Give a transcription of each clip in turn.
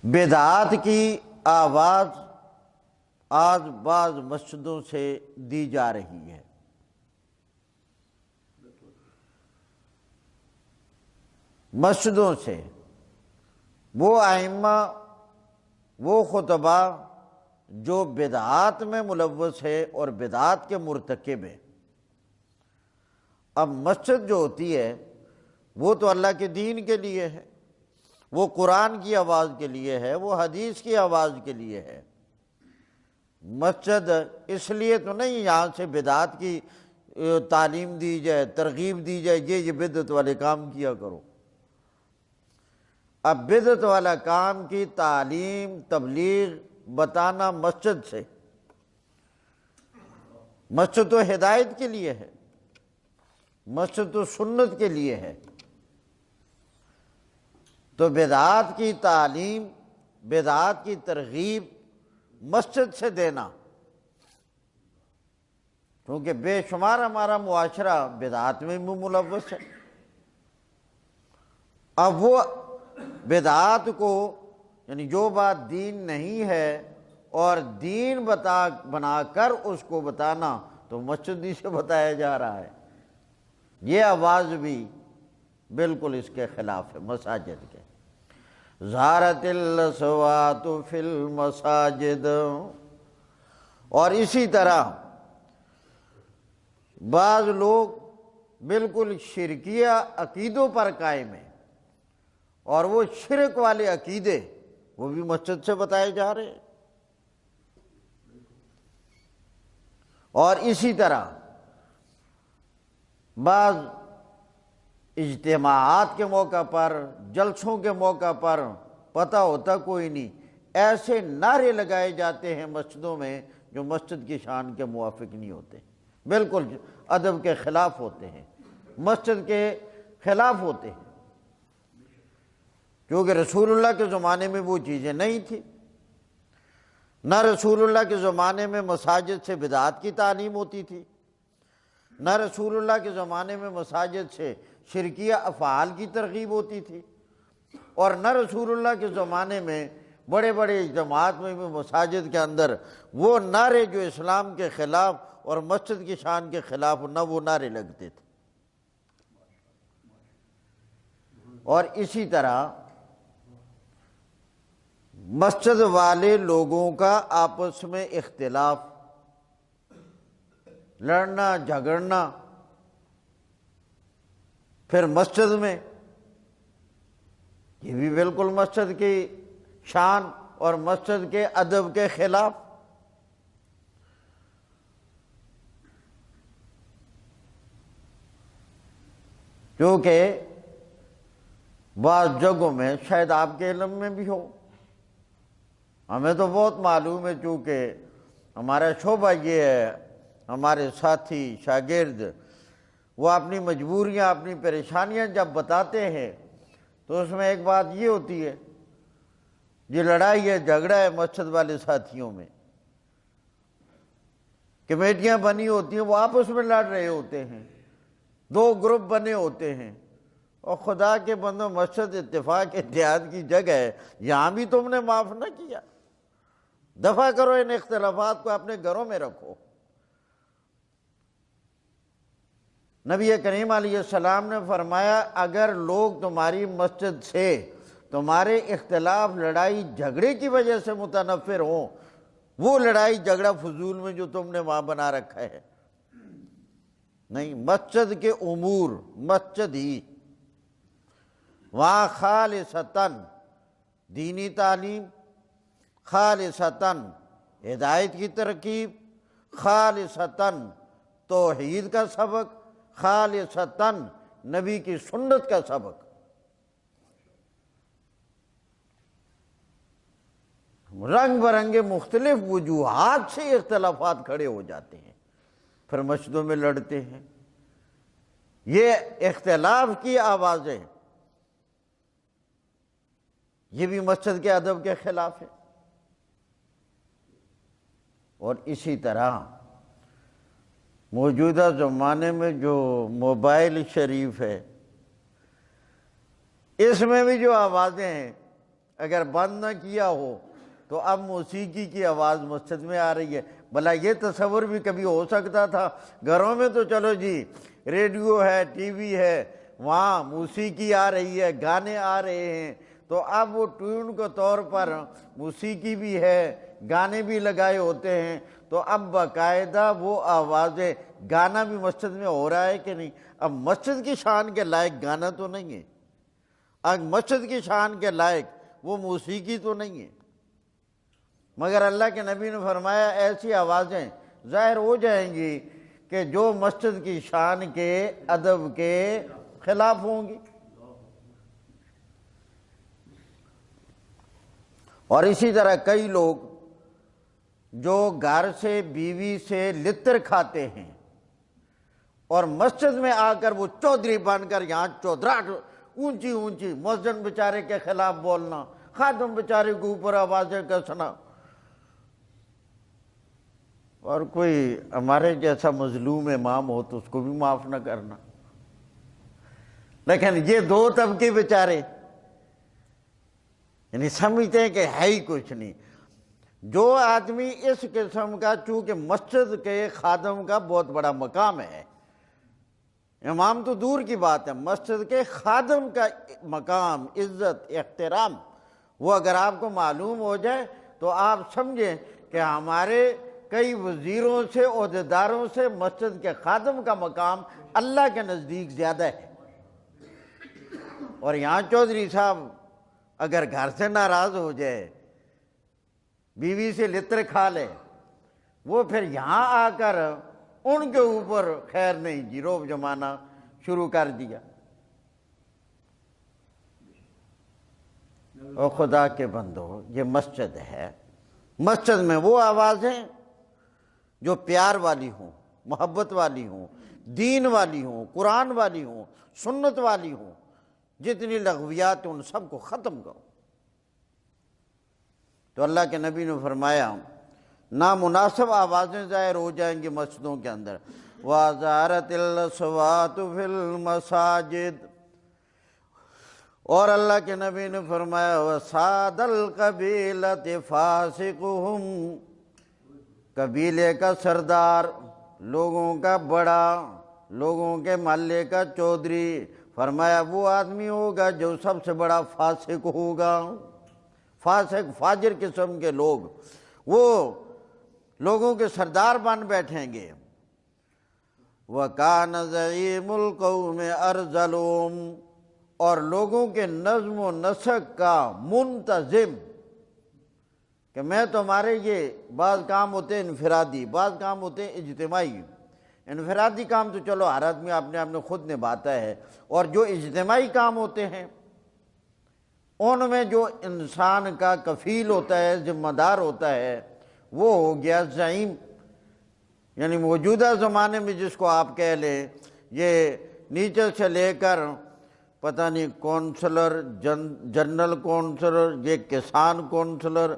بدعات کی آواز آج بعض مسجدوں سے دی جا رہی ہے۔ مسجدوں سے وہ ائمہ، وہ خطبہ جو بدعات میں ملوث ہے اور بدعات کے مرتکب ہے۔ اب مسجد جو ہوتی ہے وہ تو اللہ کے دین کے لیے ہے، وہ قرآن کی آواز کے لیے ہے، وہ حدیث کی آواز کے لیے ہے۔ مسجد اس لیے تو نہیں یہاں سے بدعات کی تعلیم دی جائے، ترغیب دی جائے، یہ بدعت والے کام کیا کرو۔ اب بدعت والا کام کی تعلیم، تبلیغ، بتانا مسجد سے، مسجد تو ہدایت کے لیے ہے، مسجد تو سنت کے لیے ہے۔ تو بدعات کی تعلیم، بدعات کی ترغیب مسجد سے دینا، کیونکہ بے شمار ہمارا معاشرہ بدعات میں بھی ملوث ہے۔ اب وہ بدعات کو، یعنی جو بات دین نہیں ہے اور دین بنا کر اس کو بتانا، تو مسجد ہی سے بتایا جا رہا ہے۔ یہ آواز بھی بالکل اس کے خلاف ہے، مساجد کے۔ ظہرت الاصوات فی المساجد، اور اسی طرح بعض لوگ بالکل شرکیہ عقیدوں پر قائم ہیں، اور وہ شرک والے عقیدے وہ بھی مسجد سے بتائے جا رہے ہیں۔ اور اسی طرح بعض اجتماعات کے موقع پر، جلسوں کے موقع پر، پتہ ہوتا کوئی نہیں، ایسے نعرے لگائے جاتے ہیں مسجدوں میں جو مسجد کی شان کے موافق نہیں ہوتے، بالکل ادب کے خلاف ہوتے ہیں، مسجد کے خلاف ہوتے ہیں، کیونکہ رسول اللہ کے زمانے میں وہ چیزیں نہیں تھی۔ نہ رسول اللہ کے زمانے میں مساجد سے بدعات کی تعلیم ہوتی تھی، نہ رسول اللہ کے زمانے میں مساجد سے شرکیہ افعال کی ترغیب ہوتی تھی، اور نہ رسول اللہ کے زمانے میں بڑے بڑے اجتماعات میں بھی مساجد کے اندر وہ نعرے جو اسلام کے خلاف اور مسجد کی شان کے خلاف، نہ وہ نعرے لگتے تھے۔ اور اسی طرح مسجد والے لوگوں کا آپس میں اختلاف، لڑنا جھگڑنا، پھر مسجد میں، یہ بھی بالکل مسجد کی شان اور مسجد کے ادب کے خلاف۔ کیونکہ بعض جگہوں میں، شاید آپ کے علم میں بھی ہو، ہمیں تو بہت معلوم ہے، چونکہ ہمارا شعبہ یہ ہے، ہمارے ساتھی شاگرد وہ اپنی مجبوریاں، اپنی پریشانیاں جب بتاتے ہیں تو اس میں ایک بات یہ ہوتی ہے، یہ لڑائی ہے، جھگڑا ہے مسجد والے ساتھیوں میں، کمیٹیاں بنی ہوتی ہیں، وہ آپس میں لڑ رہے ہوتے ہیں، دو گروپ بنے ہوتے ہیں، اور خدا کے بندوں، مسجد اتفاق اتحاد کی جگہ ہے، یہاں بھی تم نے معاف نہ کیا، دفع کرو ان اختلافات کو، اپنے گھروں میں رکھو۔ نبی کریم علیہ السلام نے فرمایا، اگر لوگ تمہاری مسجد سے تمہارے اختلاف، لڑائی جھگڑے کی وجہ سے متنفر ہوں، وہ لڑائی جھگڑا فضول میں جو تم نے وہاں بنا رکھا ہے، نہیں، مسجد کے امور، مسجد ہی، وہاں خالصتاً دینی تعلیم، خالصتاً ہدایت کی ترکیب، خالصتاً توحید کا سبق، خالصتاً نبی کی سنت کا سبق۔ رنگ برنگے مختلف وجوہات سے اختلافات کھڑے ہو جاتے ہیں، پھر مسجدوں میں لڑتے ہیں۔ یہ اختلاف کی آوازیں، یہ بھی مسجد کے ادب کے خلاف ہے۔ اور اسی طرح موجودہ زمانے میں جو موبائل شریف ہے، اس میں بھی جو آوازیں ہیں، اگر بند نہ کیا ہو تو اب موسیقی کی آواز مسجد میں آ رہی ہے۔ بھلا یہ تصور بھی کبھی ہو سکتا تھا؟ گھروں میں تو چلو جی ریڈیو ہے، ٹی وی ہے، وہاں موسیقی آ رہی ہے، گانے آ رہے ہیں، تو اب وہ ٹیون کے طور پر موسیقی بھی ہے، گانے بھی لگائے ہوتے ہیں، تو اب باقاعدہ وہ آوازیں، گانا بھی مسجد میں ہو رہا ہے کہ نہیں؟ اب مسجد کی شان کے لائق گانا تو نہیں ہے، اب مسجد کی شان کے لائق وہ موسیقی تو نہیں ہے، مگر اللہ کے نبی نے فرمایا ایسی آوازیں ظاہر ہو جائیں گی کہ جو مسجد کی شان کے، ادب کے خلاف ہوں گی۔ اور اسی طرح کئی لوگ جو گھر سے بیوی سے لطر کھاتے ہیں اور مسجد میں آ کر وہ چودھری بن کر یہاں چودراہٹ اونچی اونچی، مؤذن بیچارے کے خلاف بولنا، خادم بیچارے کے اوپر آوازیں کسنا، اور کوئی ہمارے جیسا مظلوم امام ہو تو اس کو بھی معاف نہ کرنا۔ لیکن یہ دو طبقے بیچارے یعنی سمجھتے ہیں کہ ہے ہی کچھ نہیں۔ جو آدمی اس قسم کا، چونکہ مسجد کے خادم کا بہت بڑا مقام ہے، امام تو دور کی بات ہے، مسجد کے خادم کا مقام، عزت، احترام، وہ اگر آپ کو معلوم ہو جائے تو آپ سمجھیں کہ ہمارے کئی وزیروں سے، عہدیداروں سے مسجد کے خادم کا مقام اللہ کے نزدیک زیادہ ہے۔ اور یہاں چودھری صاحب اگر گھر سے ناراض ہو جائے، بیوی سے لطر کھا لے، وہ پھر یہاں آ کر ان کے اوپر خیر نہیں جی روب جمانا شروع کر دیا۔ اور خدا کے بندو، یہ مسجد ہے، مسجد میں وہ آوازیں جو پیار والی ہوں، محبت والی ہوں، دین والی ہوں، قرآن والی ہوں، سنت والی ہوں، جتنی لغویات ان سب کو ختم کرو۔ تو اللہ کے نبی نے فرمایا نامناسب آوازیں ظاہر ہو جائیں گی مسجدوں کے اندر۔ وَأَظْهَرَتِ الْأَصْوَاتُ فِي الْمَسَاجِدِ، اور اللہ کے نبی نے فرمایا وَسَادَ الْقَبِيلَةِ فَاسِقُهُمْ، قبیلے کا سردار، لوگوں کا بڑا، لوگوں کے محلے کا چودھری، فرمایا وہ آدمی ہوگا جو سب سے بڑا فاسق ہوگا۔ فاسق، فاجر قسم کے لوگ وہ لوگوں کے سردار بن بیٹھیں گے۔ وَكَانَ زَعِيمُ الْقَوْمِ أَرْذَلُهُمْ، اور لوگوں کے نظم و نسق کا منتظم، کہ میں تمہارے یہ بعض کام ہوتے ہیں انفرادی، بعض کام ہوتے ہیں اجتماعی۔ انفرادی کام تو چلو ہر آدمی اپنے آپ نے خود نبھاتا ہے، اور جو اجتماعی کام ہوتے ہیں ان میں جو انسان کا کفیل ہوتا ہے، ذمہ دار ہوتا ہے، وہ ہو گیا زعیم۔ یعنی موجودہ زمانے میں جس کو آپ کہہ لیں، یہ نیچے سے لے کر پتہ نہیں کونسلر، جنرل کونسلر، یہ کسان کونسلر،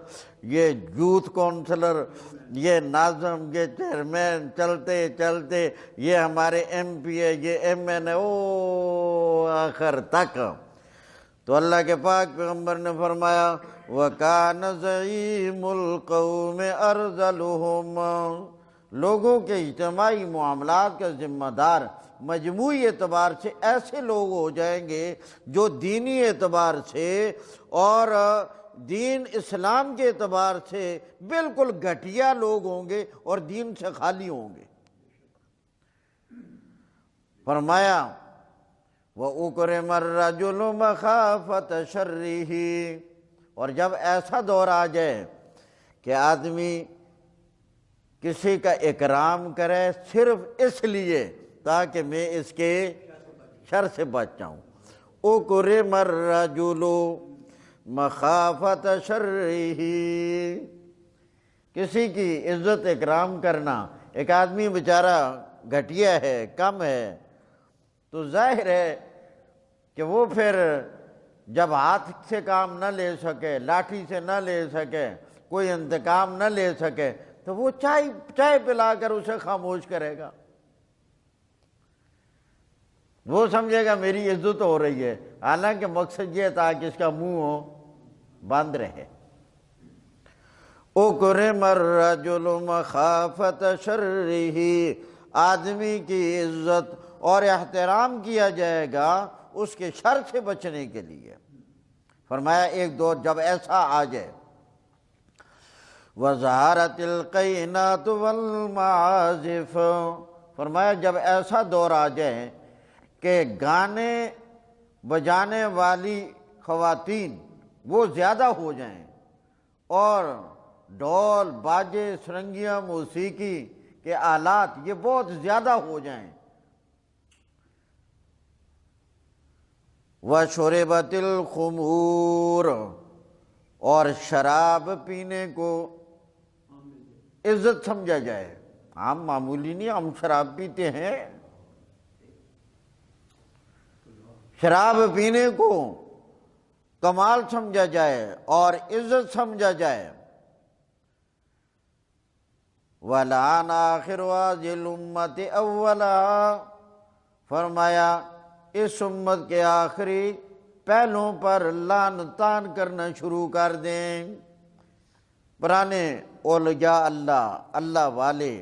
یہ یوتھ کونسلر، یہ ناظم، یہ چیئرمین، چلتے چلتے یہ ہمارے ایم پی ہے، یہ ایم این اے، او آخر تک۔ تو اللہ کے پاک پیغمبر نے فرمایا وَكَانَ زَعِيمُ الْقَوْمِ أَرْذَلُهُمْ، لوگوں کے اجتماعی معاملات کا ذمہ دار مجموعی اعتبار سے ایسے لوگ ہو جائیں گے جو دینی اعتبار سے اور دین اسلام کے اعتبار سے بالکل گھٹیا لوگ ہوں گے اور دین سے خالی ہوں گے۔ فرمایا وَأُكْرِمَ الرَّجُلُ مَخَافَةَ شَرِّهِ، اور جب ایسا دور آ جائے کہ آدمی کسی کا اکرام کرے صرف اس لیے تاکہ میں اس کے شر سے بچ جاؤں، اُكْرِمَ الرَّجُلُ مَخَافَةَ شَرِّهِ، کسی کی عزت اکرام کرنا۔ ایک آدمی بیچارہ گھٹیا ہے، کم ہے، تو ظاہر ہے کہ وہ پھر جب ہاتھ سے کام نہ لے سکے، لاٹھی سے نہ لے سکے، کوئی انتقام نہ لے سکے، تو وہ چائے پلا کر اسے خاموش کرے گا۔ وہ سمجھے گا میری عزت ہو رہی ہے، حالانکہ مقصد یہ تھا کہ اس کا منہ ہو بند رہے۔ اکرم الرجل مخافت شرہ، آدمی کی عزت اور احترام کیا جائے گا اس کے شر سے بچنے کے لیے۔ فرمایا ایک دور جب ایسا آ جائے، وَظَهَرَتِ الْقَيْنَاتُ وَالْمَعَازِفُ، فرمایا جب ایسا دور آ جائے کہ گانے بجانے والی خواتین وہ زیادہ ہو جائیں اور ڈھول باجے سرنگیاں موسیقی کے آلات یہ بہت زیادہ ہو جائیں، وَشُرِبَتِ الْخُمُورُ، اور شراب پینے کو عزت سمجھا جائے، ہم معمولی نہیں ہم شراب پیتے ہیں، شراب پینے کو کمال سمجھا جائے اور عزت سمجھا جائے۔ وَلَعَنَ آخِرُ هَٰذِهِ الْأُمَّةِ أَوَّلَهَا، فرمایا اس امت کے آخری پہلوں پر لعن طعن کرنا شروع کر دیں۔ پرانے اولیاء اللہ والے،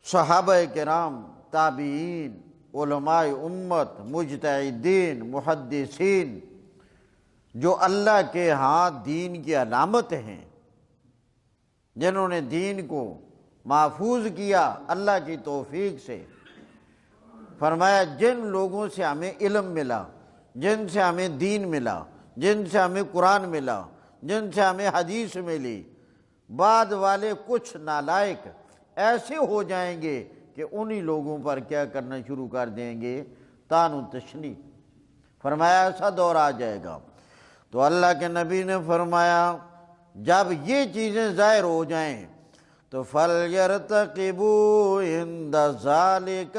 صحابہ کرام، تابعین، علماء امت، مجتہدین، محدثین، جو اللہ کے ہاں دین کی علامت ہیں، جنہوں نے دین کو محفوظ کیا اللہ کی توفیق سے، فرمایا جن لوگوں سے ہمیں علم ملا، جن سے ہمیں دین ملا، جن سے ہمیں قرآن ملا، جن سے ہمیں حدیث ملی، بعد والے کچھ نالائق ایسے ہو جائیں گے کہ انہی لوگوں پر کیا کرنا شروع کر دیں گے، طعن و تشنیع۔ فرمایا ایسا دور آ جائے گا۔ تو اللہ کے نبی نے فرمایا جب یہ چیزیں ظاہر ہو جائیں تو فَلْيَرْتَقِبُوا عِنْدَ ذَلِكَ،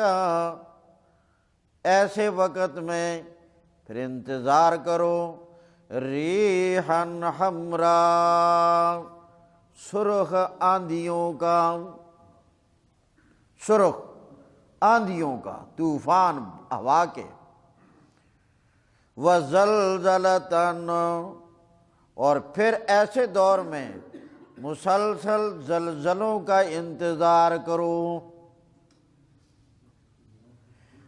ایسے وقت میں پھر انتظار کرو، ریحًا حمراء، سرخ آندھیوں کا، سرخ آندھیوں کا، طوفان ہوا کے، وَزَلْزَلَةً، اور پھر ایسے دور میں مسلسل زلزلوں کا انتظار کرو،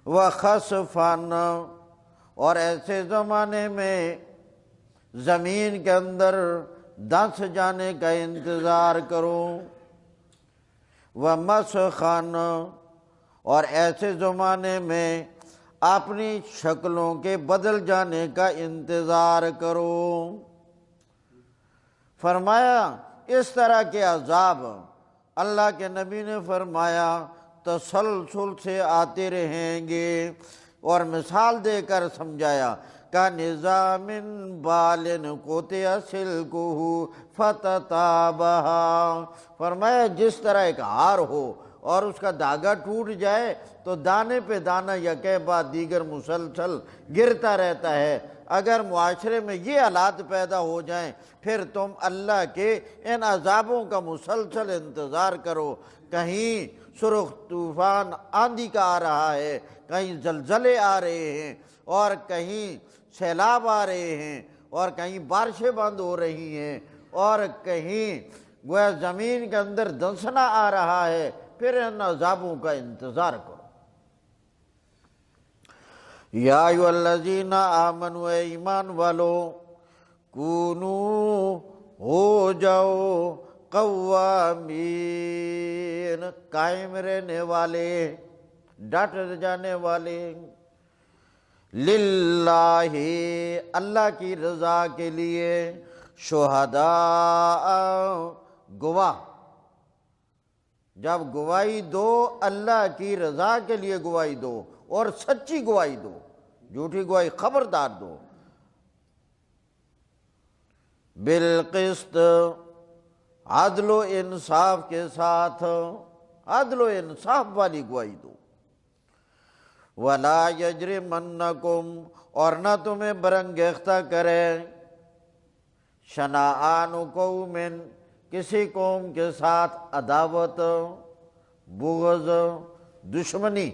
وَخَسْفًا، اور ایسے زمانے میں زمین کے اندر دھنس جانے کا انتظار کرو، وَمَسْخًا، اور ایسے زمانے میں اپنی شکلوں کے بدل جانے کا انتظار کرو۔ فرمایا اس طرح کے عذاب اللہ کے نبی نے فرمایا تسلسل سے آتے رہیں گے، اور مثال دے کر سمجھایا کَنِظَامٍ بَالٍ قُطِعَ سِلْكُهُ فَتَتَابَهَا، فرمایا جس طرح ایک ہار ہو اور اس کا دھاگا ٹوٹ جائے تو دانے پہ دانہ یکے بعد دیگر مسلسل گرتا رہتا ہے۔ اگر معاشرے میں یہ حالات پیدا ہو جائیں پھر تم اللہ کے ان عذابوں کا مسلسل انتظار کرو، کہیں سرخ طوفان آندھی کا آ رہا ہے، کہیں زلزلے آ رہے ہیں، اور کہیں سیلاب آ رہے ہیں، اور کہیں بارشیں بند ہو رہی ہیں، اور کہیں گویا زمین کے اندر دھنسنا آ رہا ہے، پھر ان عذابوں کا انتظار کرو۔ یا ایھا الذین آمنوا، اے ایمان والو، کونو ہو جاؤ قوامین، قائم رہنے والے، ڈٹ جانے والے، للہ، اللہ کی رضا کے لیے، شہداء، گواہ، جب گواہی دو اللہ کی رضا کے لیے گواہی دو، اور سچی گواہی دو، جھوٹی گواہی خبردار دو، بالقسط، عدل و انصاف کے ساتھ، عدل و انصاف والی گواہی دو، وَلَا يَجْرِمَنَّكُمْ، اور نہ تمہیں برانگیختہ کرے، شنآن قوم، کسی قوم کے ساتھ عداوت، بغض، دشمنی،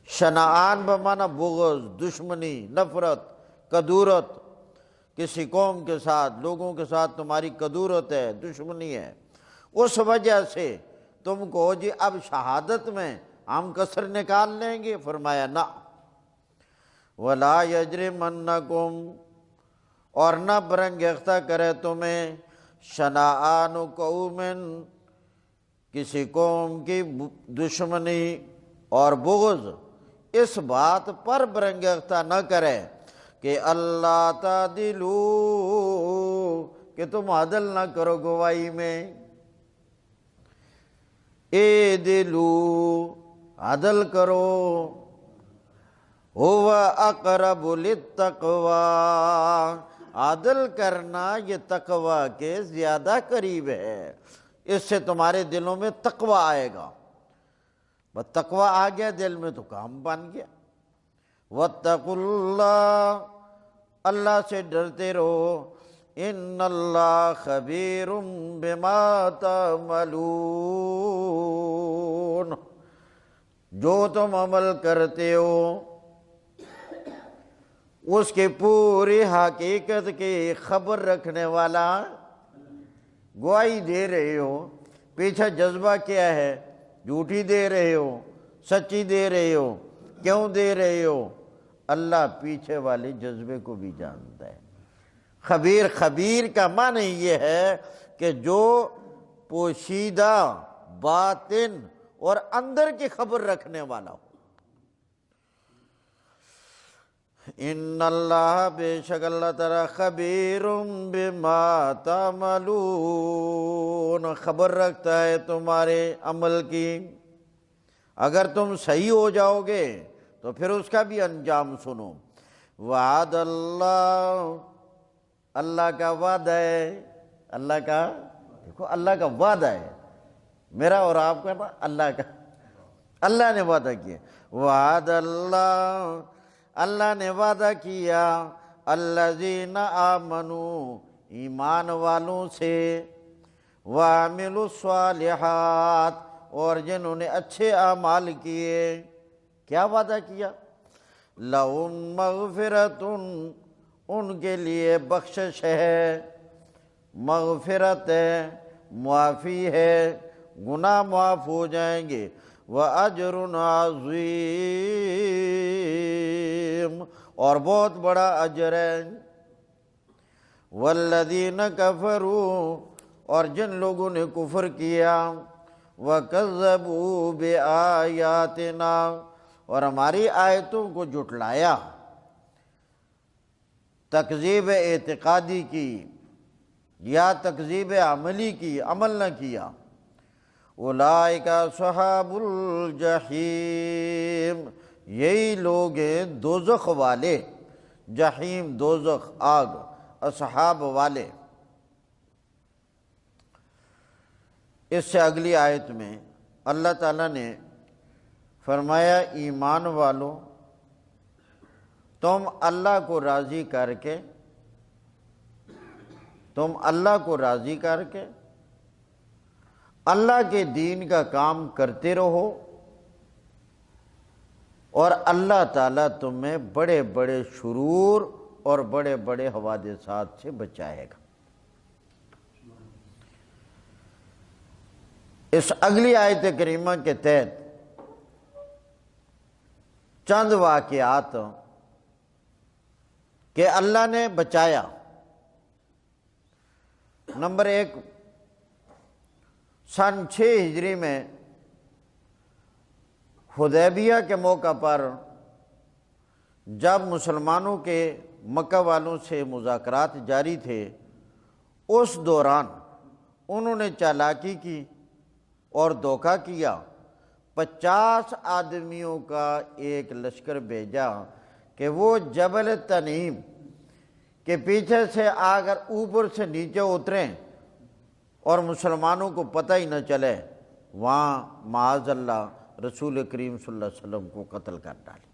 شنآن بمعنی بغض، دشمنی، نفرت، کدورت، کسی قوم کے ساتھ، لوگوں کے ساتھ تمہاری کدورت ہے، دشمنی ہے، اس وجہ سے تم کو جی اب شہادت میں ہم کسر نکال لیں گے؟ فرمایا نہ، وَلَا يَجْرِمَنَّكُمْ، اور نہ برانگیختہ کرے تمہیں شنآن قوم، کسی قوم کی دشمنی اور بغض، اس بات پر برانگیختہ نہ کرے کہ اللہ تعدلوا، کہ تم عدل نہ کرو گواہی میں، اعدلوا، عدل کرو، هو اقرب للتقوی، عدل کرنا یہ تقوی کے زیادہ قریب ہے، اس سے تمہارے دلوں میں تقوی آئے گا، بس تقوی آ گیا دل میں تو کام بن گیا۔ واتقوا اللہ، اللہ سے ڈرتے رہو، ان اللہ خبیر بما تعملون، جو تم عمل کرتے ہو اس کی پوری حقیقت کی خبر رکھنے والا، گواہی دے رہے ہو، پیچھے جذبہ کیا ہے، جھوٹی دے رہے ہو، سچی دے رہے ہو، کیوں دے رہے ہو؟ اللہ پیچھے والے جذبے کو بھی جانتا ہے۔ خبیر، خبیر کا معنی یہ ہے کہ جو پوشیدہ، باطن اور اندر کی خبر رکھنے والا ہو۔ ان اللہ، بے شک اللہ تعالیٰ، خبیر بما تعملون، خبر رکھتا ہے تمہارے عمل کی۔ اگر تم صحیح ہو جاؤ گے تو پھر اس کا بھی انجام سنو۔ وعد اللہ، اللہ کا وعدہ ہے، اللہ کا، دیکھو اللہ کا وعدہ ہے، میرا اور آپ کا نا، اللہ کا، اللہ نے وعدہ کیا۔ وعد اللہ، اللہ نے وعدہ کیا، الذین آمنوا، ایمان والوں سے، وعملوا الصالحات، اور جنہوں نے اچھے اعمال کیے۔ کیا وعدہ کیا؟ لہم مغفرۃ، ان کے لیے بخشش ہے، مغفرت ہے، معافی ہے، گناہ معاف ہو جائیں گے، وَأَجْرٌ عَظِيمٌ، اور بہت بڑا اجر ہے۔ وَالَّذِينَ كَفَرُوا، اور جن لوگوں نے کفر کیا، وَكَذَّبُوا بِآيَاتِنَا، اور ہماری آیتوں کو جھٹلایا، تکذیب اعتقادی کی یا تکذیب عملی کی، عمل نہ کیا، اولئک اصحاب الجحیم، یہی لوگ ہیں دوزخ والے، جحیم دوزخ آگ، اصحاب والے۔ اس سے اگلی آیت میں اللہ تعالیٰ نے فرمایا، ایمان والوں، تم اللہ کو راضی کر کے، تم اللہ کو راضی کر کے اللہ کے دین کا کام کرتے رہو، اور اللہ تعالیٰ تمہیں بڑے بڑے شرور اور بڑے بڑے حوادثات سے بچائے گا۔ اس اگلی آیت کریمہ کے تحت چند واقعات کہ اللہ نے بچایا۔ نمبر 1، سن 6 ہجری میں حدیبیہ کے موقع پر جب مسلمانوں کے مکہ والوں سے مذاکرات جاری تھے، اس دوران انہوں نے چالاکی کی اور دھوکہ کیا، 50 آدمیوں کا ایک لشکر بھیجا کہ وہ جبل تنعیم کے پیچھے سے اگر اوپر سے نیچے اتریں اور مسلمانوں کو پتہ ہی نہ چلے، وہاں معاذ اللہ رسول کریم صلی اللہ علیہ وسلم کو قتل کر ڈالے۔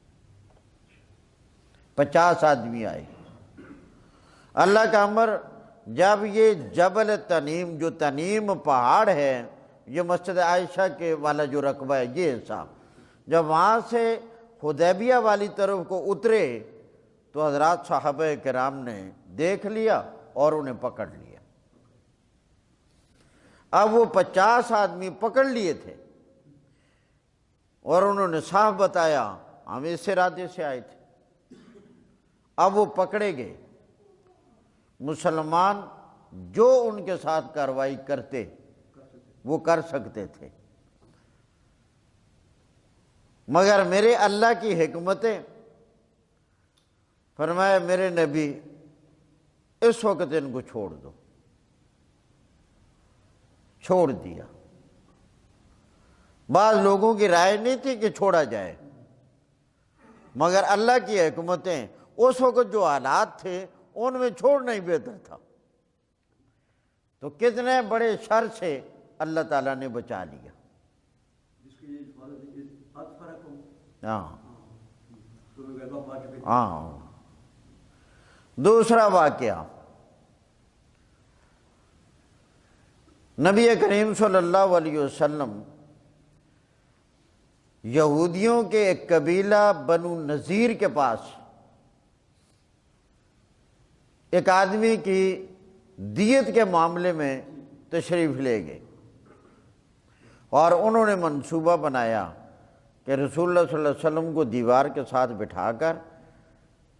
50 آدمی آئے۔ اللہ کا امر، جب یہ جبل تنعیم، جو تنعیم پہاڑ ہے، یہ مسجد عائشہ کے والا جو رقبہ ہے، یہ حساب، جب وہاں سے حدیبیہ والی طرف کو اترے تو حضرات صحابہ کرام نے دیکھ لیا اور انہیں پکڑ لیا۔ اب وہ 50 آدمی پکڑ لیے تھے اور انہوں نے صاف بتایا ہم اس ارادے سے آئے تھے۔ اب وہ پکڑے گئے، مسلمان جو ان کے ساتھ کارروائی کرتے وہ کر سکتے تھے، مگر میرے اللہ کی حکمتیں، فرمایا میرے نبی اس وقت ان کو چھوڑ دو، چھوڑ دیا۔ بعض لوگوں کی رائے نہیں تھی کہ چھوڑا جائے، مگر اللہ کی حکمتیں، اس وقت جو حالات تھے ان میں چھوڑنا ہی بہتر تھا۔ تو کتنے بڑے شر سے اللہ تعالیٰ نے بچا لیا۔ ہاں دوسرا واقعہ، نبی کریم صلی اللہ علیہ وسلم یہودیوں کے ایک قبیلہ بنو نذیر کے پاس ایک آدمی کی دیت کے معاملے میں تشریف لے گئے، اور انہوں نے منصوبہ بنایا کہ رسول اللہ صلی اللہ علیہ وسلم کو دیوار کے ساتھ بٹھا کر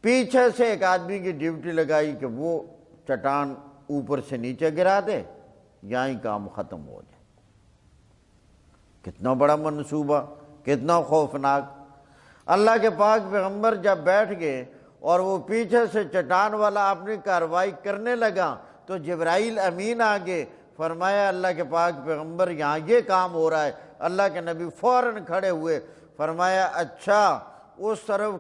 پیچھے سے ایک آدمی کی ڈیوٹی لگائی کہ وہ چٹان اوپر سے نیچے گرا دے، یہاں ہی کام ختم ہو جائے۔ کتنا بڑا منصوبہ، کتنا خوفناک۔ اللہ کے پاک پیغمبر جب بیٹھ گئے اور وہ پیچھے سے چٹان والا اپنی کارروائی کرنے لگا تو جبرائیل امین آگے، فرمایا اللہ کے پاک پیغمبر یہاں یہ کام ہو رہا ہے۔ اللہ کے نبی فوراً کھڑے ہوئے، فرمایا اچھا اس طرف